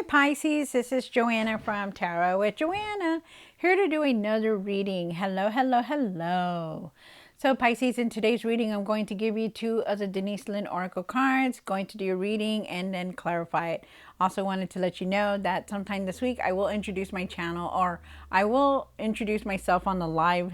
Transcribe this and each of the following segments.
Pisces, this is Joanna from Tarot with Joanna, here to do another reading. Hello, hello, hello. So Pisces, in today's reading, I'm going to give you two of the Denise Lynn Oracle cards, going to do your reading and then clarify it. Also wanted to let you know that sometime this week I will introduce my channel, or I will introduce myself on the live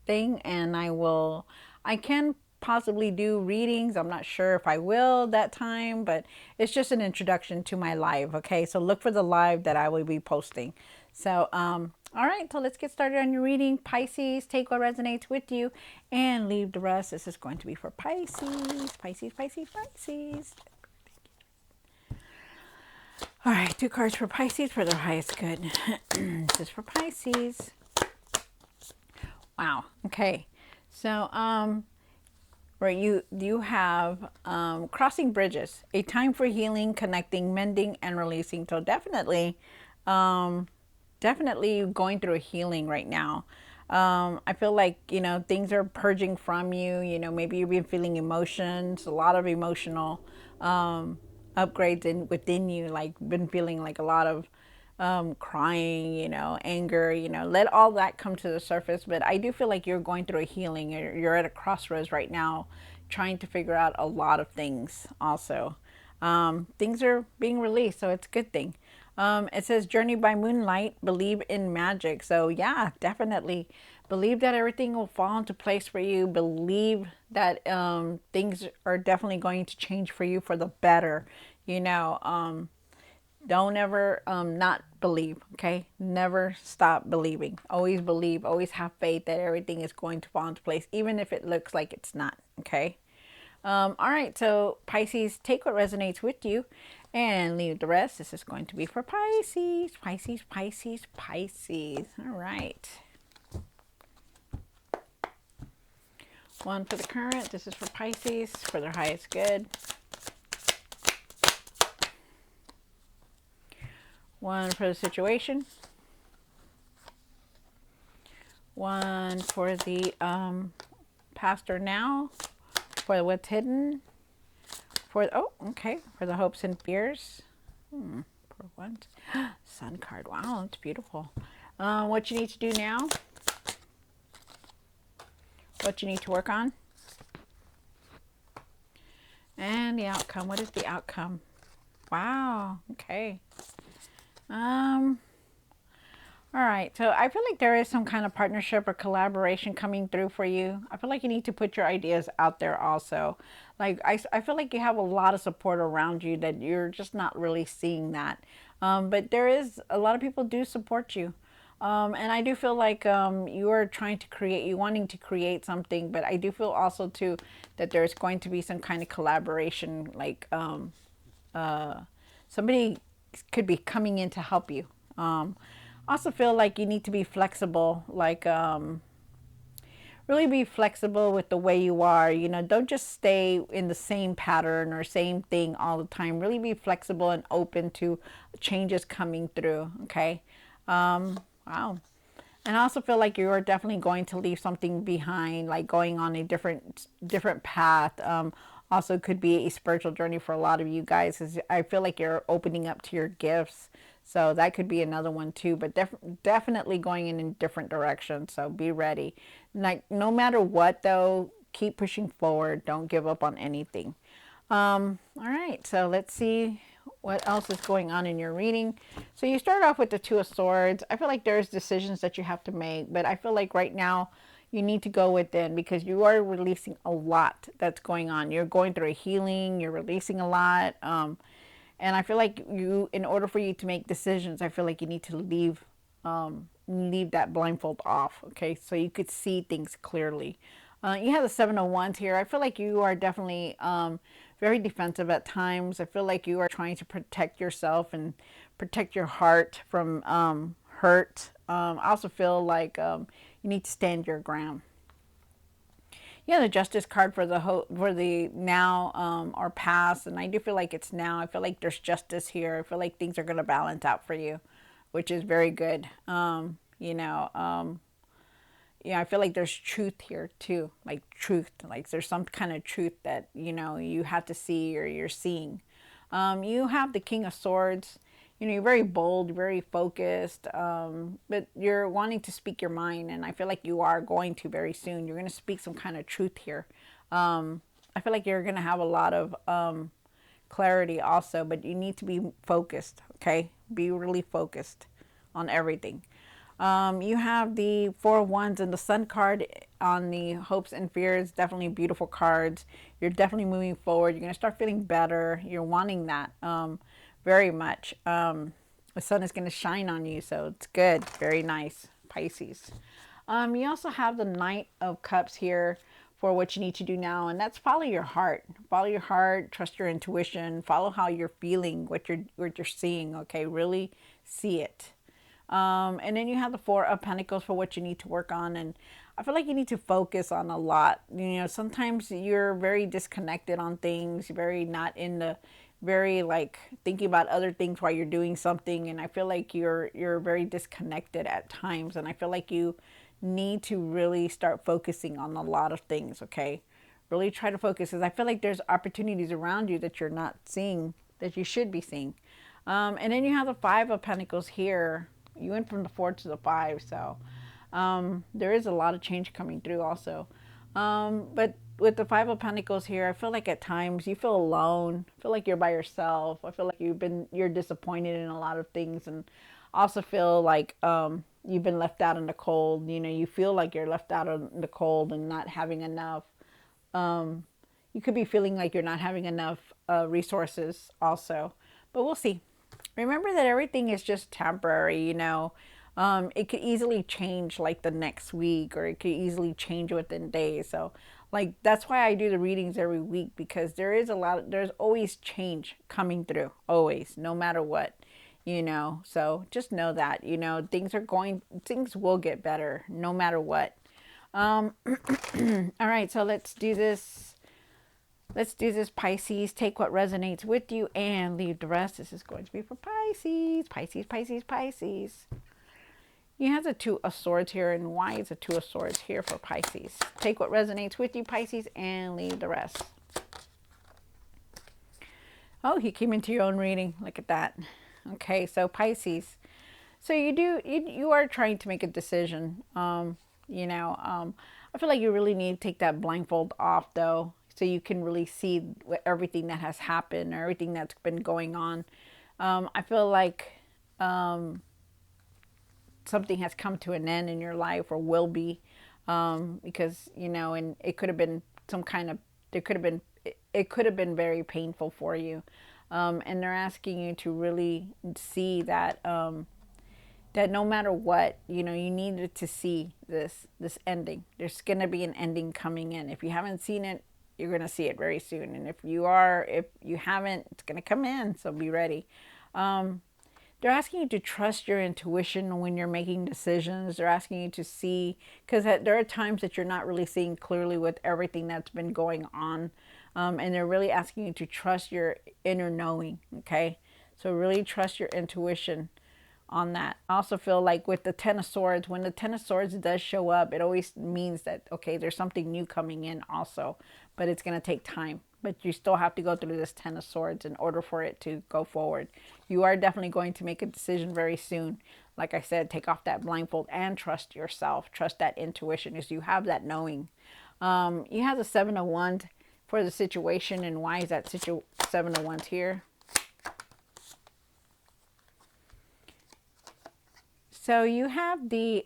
thing, and I can possibly do readings. I'm not sure if I will that time, but it's just an introduction to my live. Okay, so look for the live that I will be posting. So all right, so let's get started on your reading. Pisces, take what resonates with you and leave the rest. This is going to be for Pisces. Pisces, Pisces, Pisces. All right, two cards for Pisces for their highest good. This is for Pisces. Wow. Okay, so where you have crossing bridges, a time for healing, connecting, mending, and releasing. So definitely going through a healing right now. I feel like, things are purging from you. Maybe you've been feeling emotions, a lot of emotional upgrades within you, like been feeling like a lot of crying, anger, let all that come to the surface. But I do feel like you're going through a healing. You're at a crossroads right now, trying to figure out a lot of things also. Things are being released, so it's a good thing. It says, journey by moonlight, believe in magic. So yeah, definitely believe that everything will fall into place for you. Believe that things are definitely going to change for you for the better. Don't ever not believe, okay? Never stop believing. Always believe, always have faith that everything is going to fall into place, even if it looks like it's not, okay? All right, so Pisces, take what resonates with you and leave the rest. This is going to be for Pisces. Pisces, Pisces, Pisces. All right. One for the current. This is for Pisces for their highest good. One for the situation. One for the past or now. For what's hidden. For the hopes and fears. For what? Sun card. Wow, that's beautiful. What you need to do now. What you need to work on. And the outcome. What is the outcome? Wow. Okay. All right, so I feel like there is some kind of partnership or collaboration coming through for you. I feel like you need to put your ideas out there also. Like, I feel like you have a lot of support around you that you're just not really seeing that. But there is, a lot of people do support you. And I do feel like you are trying to create, you wanting to create something, but I do feel also too that there's going to be some kind of collaboration, like somebody could be coming in to help you. Also feel like you need to be flexible, like really be flexible with the way you are. Don't just stay in the same pattern or same thing all the time. Really be flexible and open to changes coming through. Okay. Wow. And I also feel like you are definitely going to leave something behind, like going on a different path. Also could be a spiritual journey for a lot of you guys. I feel like you're opening up to your gifts. So that could be another one too, but definitely going in a different direction. So be ready. Like, no matter what though, keep pushing forward. Don't give up on anything. All right, so let's see what else is going on in your reading. So you start off with the Two of Swords. I feel like there's decisions that you have to make, but I feel like right now you need to go within, because you are releasing a lot that's going on. You're going through a healing. You're releasing a lot. And I feel like in order for you to make decisions, I feel like you need to leave that blindfold off, okay? So you could see things clearly. You have the Seven of Wands here. I feel like you are definitely very defensive at times. I feel like you are trying to protect yourself and protect your heart from hurt. I also feel like you need to stand your ground. Yeah, the Justice card for the now or past, and I do feel like it's now. I feel like there's justice here. I feel like things are going to balance out for you, which is very good. Yeah, I feel like there's truth here too, like truth, like there's some kind of truth that you have to see or you're seeing. You have the King of Swords. you know, you're very bold, very focused, but you're wanting to speak your mind, and I feel like you are going to very soon. You're going to speak some kind of truth here. I feel like you're going to have a lot of clarity also, but you need to be focused, okay? Be really focused on everything. You have the Four of Wands and the Sun card on the hopes and fears. Definitely beautiful cards. You're definitely moving forward. You're going to start feeling better. You're wanting that very much. The sun is going to shine on you, so it's good. Very nice, Pisces. You also have the Knight of Cups here for what you need to do now, and that's follow your heart. Follow your heart. Trust your intuition. Follow how you're feeling, what you're seeing. Okay, really see it. And then you have the Four of Pentacles for what you need to work on. And I feel like you need to focus on a lot. You know, sometimes you're very disconnected on things, very not in the very like thinking about other things while you're doing something. And I feel like you're very disconnected at times. And I feel like you need to really start focusing on a lot of things, okay? Really try to focus because I feel like there's opportunities around you that you're not seeing that you should be seeing. And then you have the Five of Pentacles here. You went from the 4 to the 5, so there is a lot of change coming through also. But with the Five of Pentacles here, I feel like at times you feel alone. I feel like you're by yourself. I feel like you're disappointed in a lot of things, and also feel like you've been left out in the cold. You know, you feel like you're left out in the cold and not having enough. You could be feeling like you're not having enough resources also, but we'll see. Remember that everything is just temporary, you know. It could easily change like the next week, or it could easily change within days. So like that's why I do the readings every week, because there's always change coming through, always, no matter what, you know. So just know that, you know, things will get better no matter what. All right, so let's do this. Let's do this, Pisces. Take what resonates with you and leave the rest. This is going to be for Pisces. Pisces, Pisces, Pisces. You have the Two of Swords here, and why is the Two of Swords here for Pisces? Take what resonates with you, Pisces, and leave the rest. Oh, he came into your own reading. Look at that. Okay, so Pisces. So you are trying to make a decision. You know, I feel like you really need to take that blindfold off, though, so you can really see everything that has happened, or everything that's been going on. I feel like something has come to an end in your life, or will be, because, you know, and it could have been some kind of, it could have been very painful for you. And they're asking you to really see that, that no matter what, you know, you needed to see this ending. There's going to be an ending coming in. If you haven't seen it, you're going to see it very soon. And if you haven't, it's going to come in. So be ready. They're asking you to trust your intuition when you're making decisions. They're asking you to see, because there are times that you're not really seeing clearly with everything that's been going on. And they're really asking you to trust your inner knowing, okay? So really trust your intuition on that. I also feel like with the Ten of Swords, when the Ten of Swords does show up, it always means that, okay, there's something new coming in also, but it's going to take time. But you still have to go through this Ten of Swords in order for it to go forward. You are definitely going to make a decision very soon. Like I said, take off that blindfold and trust yourself. Trust that intuition, as you have that knowing. You have the Seven of Wands for the situation, and why is that Seven of Wands here? So you have the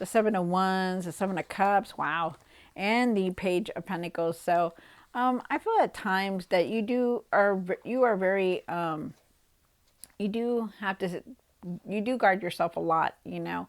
Seven of Wands, the Seven of Cups, wow, and the Page of Pentacles. So I feel at times that you are very you do guard yourself a lot, you know.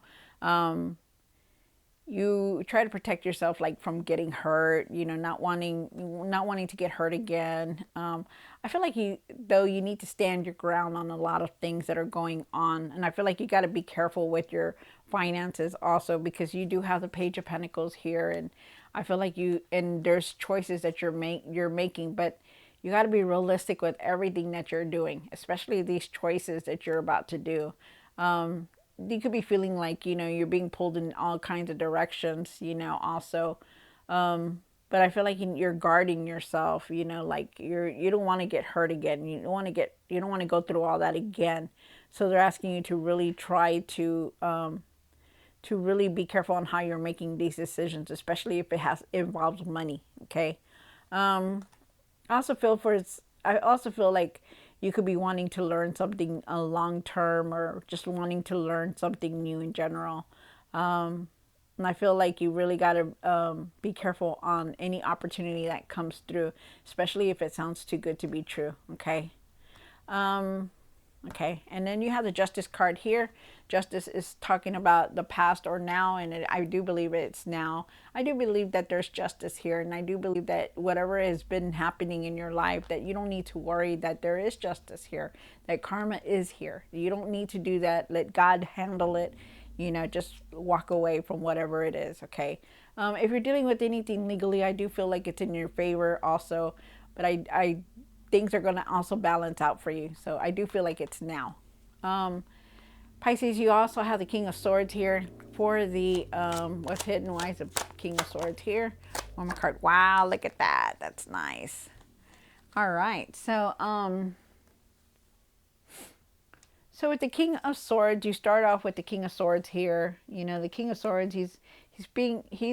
You try to protect yourself, like from getting hurt, you know, not wanting to get hurt again. I feel like you need to stand your ground on a lot of things that are going on, and I feel like you got to be careful with your finances also, because you do have the Page of Pentacles here, and I feel like there's choices that you're making, but you got to be realistic with everything that you're doing, especially these choices that you're about to do. You could be feeling like, you know, you're being pulled in all kinds of directions, you know, also. but I feel like you're guarding yourself, you know, like you don't want to get hurt again. You don't want to go through all that again. So they're asking you to really try to really be careful on how you're making these decisions, especially if it involves money. Okay. I also feel for it's. I also feel like you could be wanting to learn something long term, or just wanting to learn something new in general. And I feel like you really got to be careful on any opportunity that comes through, especially if it sounds too good to be true. Okay. Um, Okay, and then you have the Justice card here. Justice is talking about the past or now, and I do believe it's now. I do believe that there's justice here, and I do believe that whatever has been happening in your life, that you don't need to worry, that there is justice here, that karma is here. You don't need to do that. Let God handle it. You know, just walk away from whatever it is, okay? If you're dealing with anything legally, I do feel like it's in your favor also, but I things are going to also balance out for you. So I do feel like it's now. Um, Pisces, you also have the King of Swords here for the, what's hidden? Why is the King of Swords here? One more card. Wow, look at that. That's nice. All right. So with the King of Swords, you start off with the King of Swords here. You know, the King of Swords, he's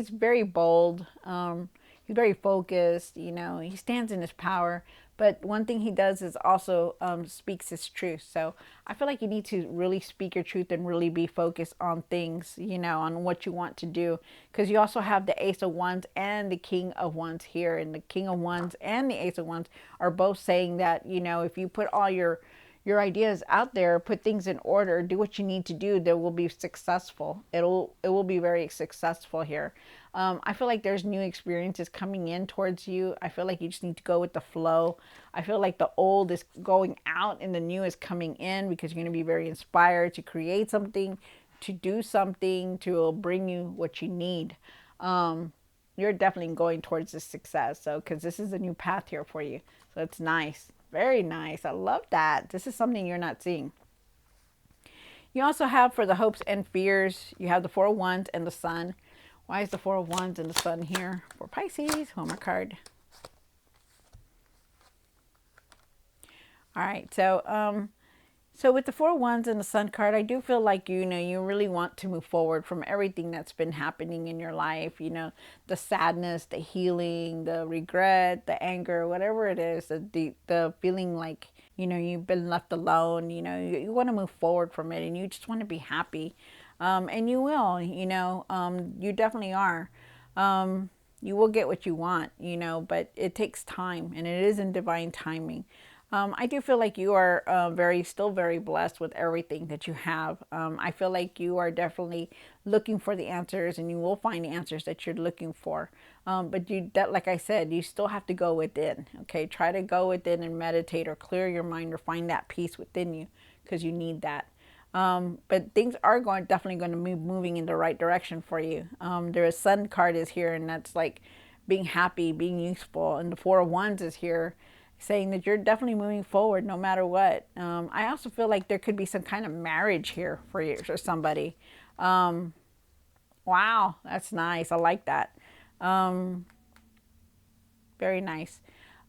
very bold. He's very focused. You know, he stands in his power. But one thing he does is also speaks his truth. So I feel like you need to really speak your truth and really be focused on things, you know, on what you want to do. Because you also have the Ace of Wands and the King of Wands here. And the King of Wands and the Ace of Wands are both saying that, you know, if you put all your ideas out there, put things in order, do what you need to do, that will be successful. It will be very successful here. I feel like there's new experiences coming in towards you. I feel like you just need to go with the flow. I feel like the old is going out and the new is coming in, because you're going to be very inspired to create something, to do something, to bring you what you need. You're definitely going towards this success. So, because this is a new path here for you. So it's nice. Very nice. I love that. This is something you're not seeing. You also have for the hopes and fears, you have the Four of Wands and the Sun. Why is the Four of Wands and the Sun here for Pisces? One more card. All right. So with the Four of Wands and the Sun card, I do feel like, you know, you really want to move forward from everything that's been happening in your life. You know, the sadness, the healing, the regret, the anger, whatever it is, the feeling like, you know, you've been left alone. You know, you want to move forward from it, and you just want to be happy. And you will, you know, you definitely are. You will get what you want, you know, but it takes time, and it is in divine timing. I do feel like you are still very blessed with everything that you have. I feel like you are definitely looking for the answers, and you will find the answers that you're looking for. But like I said, you still have to go within. Okay, try to go within and meditate, or clear your mind, or find that peace within you, because you need that. But things are definitely going to be moving in the right direction for you. The Sun card is here, and that's like being happy, being useful, and the Four of Wands is here, saying that you're definitely moving forward no matter what. I also feel like there could be some kind of marriage here for you or somebody. Wow, that's nice. I like that. Very nice.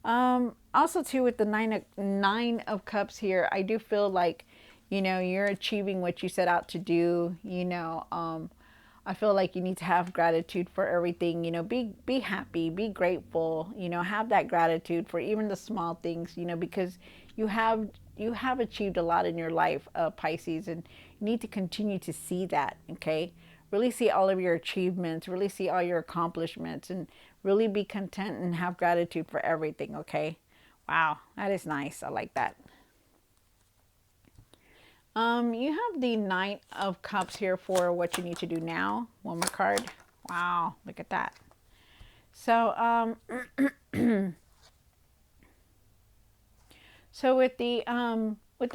Also, too, with the nine of Cups here, I do feel like, you know, you're achieving what you set out to do. You know, I feel like you need to have gratitude for everything. You know, be happy, be grateful. You know, have that gratitude for even the small things. You know, because you have achieved a lot in your life, Pisces, and you need to continue to see that. Okay, really see all of your achievements, really see all your accomplishments, and really be content and have gratitude for everything. Okay, wow, that is nice. I like that. You have the Knight of Cups here for what you need to do now. One more card. Wow, look at that. So, so with the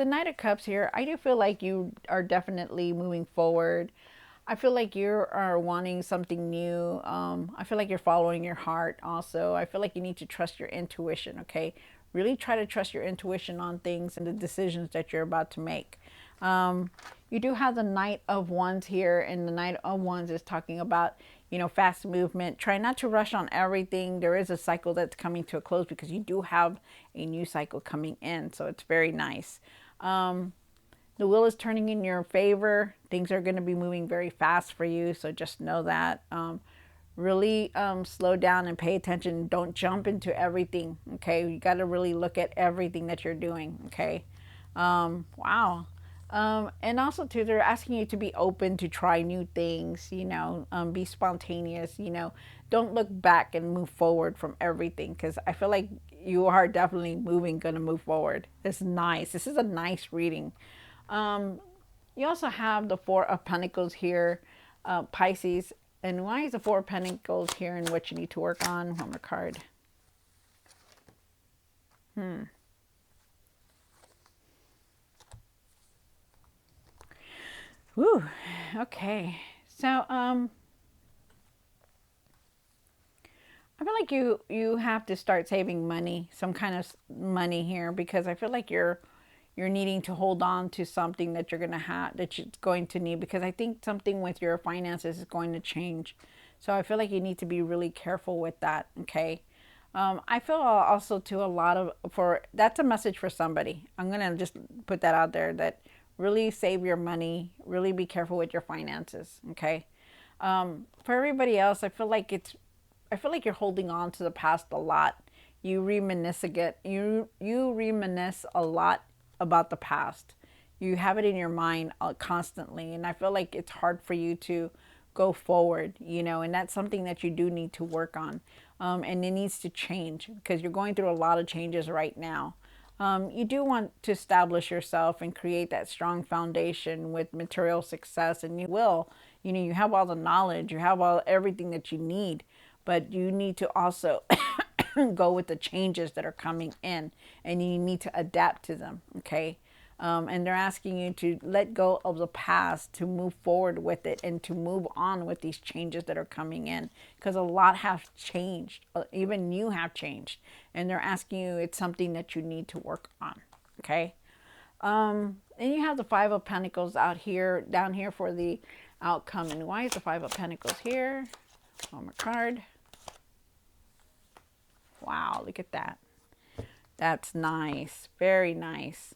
Knight of Cups here, I do feel like you are definitely moving forward. I feel like you are wanting something new. I feel like you're following your heart also. I feel like you need to trust your intuition, okay? Really try to trust your intuition on things and the decisions that you're about to make. You do have the Knight of Wands here, and the Knight of Wands is talking about, you know, fast movement. Try not to rush on everything. There is a cycle that's coming to a close because you do have a new cycle coming in. So it's very nice. The wheel is turning in your favor. Things are going to be moving very fast for you. So just know that. Really slow down and pay attention. Don't jump into everything. Okay. You got to really look at everything that you're doing. Okay. Wow. And also too, they're asking you to be open to try new things, you know, be spontaneous, you know, don't look back and move forward from everything. Cause I feel like you are definitely going to move forward. It's nice. This is a nice reading. You also have the Four of Pentacles here, Pisces. And why is the Four of Pentacles here and what you need to work on? One more card. Whew. Okay. So, I feel like you have to start saving money, some kind of money here, because I feel like you're needing to hold on to something that you're gonna have that you're going to need, because I think something with your finances is going to change. So I feel like you need to be really careful with that. Okay. I feel also to a lot of for that's a message for somebody. I'm gonna just put that out there that really save your money, really be careful with your finances. Okay. For everybody else, I feel like you're holding on to the past a lot. You reminisce again. You reminisce a lot about the past. You have it in your mind constantly, and I feel like it's hard for you to go forward. You know, and that's something that you do need to work on, and it needs to change because you're going through a lot of changes right now. You do want to establish yourself and create that strong foundation with material success, and you will. You know, you have all the knowledge, you have all everything that you need, but you need to also go with the changes that are coming in, and you need to adapt to them. Okay. And they're asking you to let go of the past, to move forward with it, and to move on with these changes that are coming in, because a lot have changed. Even you have changed, and they're asking you, it's something that you need to work on. Okay. And you have the Five of Pentacles out here, down here for the outcome. And why is the Five of Pentacles here? One more card. Wow, look at that. That's nice. Very nice.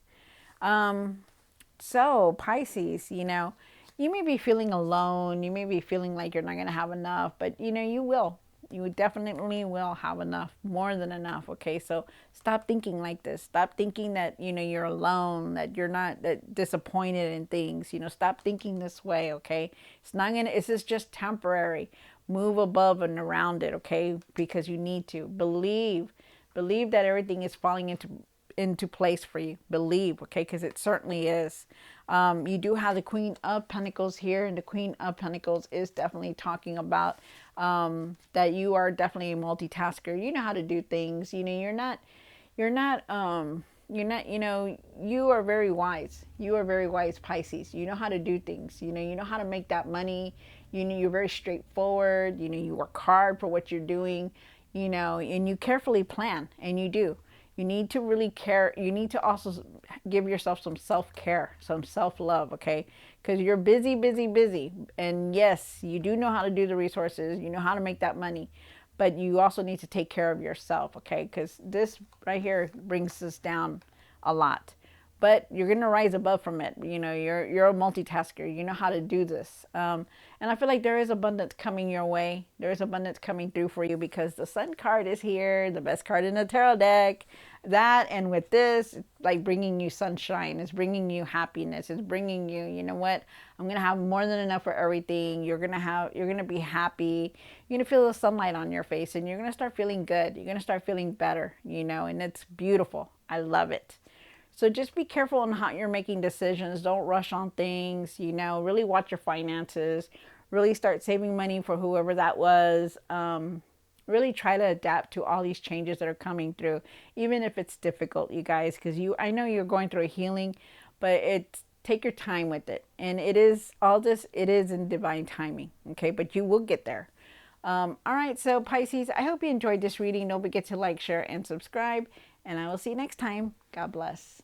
So Pisces, you know, you may be feeling alone. You may be feeling like you're not going to have enough, but you know, you will. You definitely will have enough, more than enough. Okay. So stop thinking like this. Stop thinking that, you know, you're alone, that you're not that disappointed in things. You know, stop thinking this way. Okay. It's not going to, it's just temporary. Move above and around it. Okay. Because you need to believe that everything is falling into place for you. Believe, okay, because it certainly is. You do have the Queen of Pentacles here, and the Queen of Pentacles is definitely talking about that you are definitely a multitasker. You know how to do things. You know, you're not, you know, you are very wise. You are very wise, Pisces. You know how to do things. You know how to make that money. You know, you're very straightforward. You know, you work hard for what you're doing, you know, and you carefully plan, and you do. You need to really care. You need to also give yourself some self-care, some self-love, okay? Because you're busy, busy, busy. And yes, you do know how to do the resources. You know how to make that money. But you also need to take care of yourself, okay? Because this right here brings us down a lot. But you're going to rise above from it. You know, you're a multitasker. You know how to do this. And I feel like there is abundance coming your way. There is abundance coming through for you because the Sun card is here, the best card in the tarot deck. That, and with this, like bringing you sunshine. It's bringing you happiness. It's bringing you, you know what? I'm going to have more than enough for everything. You're going to be happy. You're going to feel the sunlight on your face, and you're going to start feeling good. You're going to start feeling better, you know, and it's beautiful. I love it. So just be careful on how you're making decisions. Don't rush on things, you know, really watch your finances, really start saving money for whoever that was. Really try to adapt to all these changes that are coming through, even if it's difficult, you guys, because I know you're going through a healing, but take your time with it. And it is in divine timing. Okay. But you will get there. All right. So Pisces, I hope you enjoyed this reading. Don't forget to like, share, and subscribe, and I will see you next time. God bless.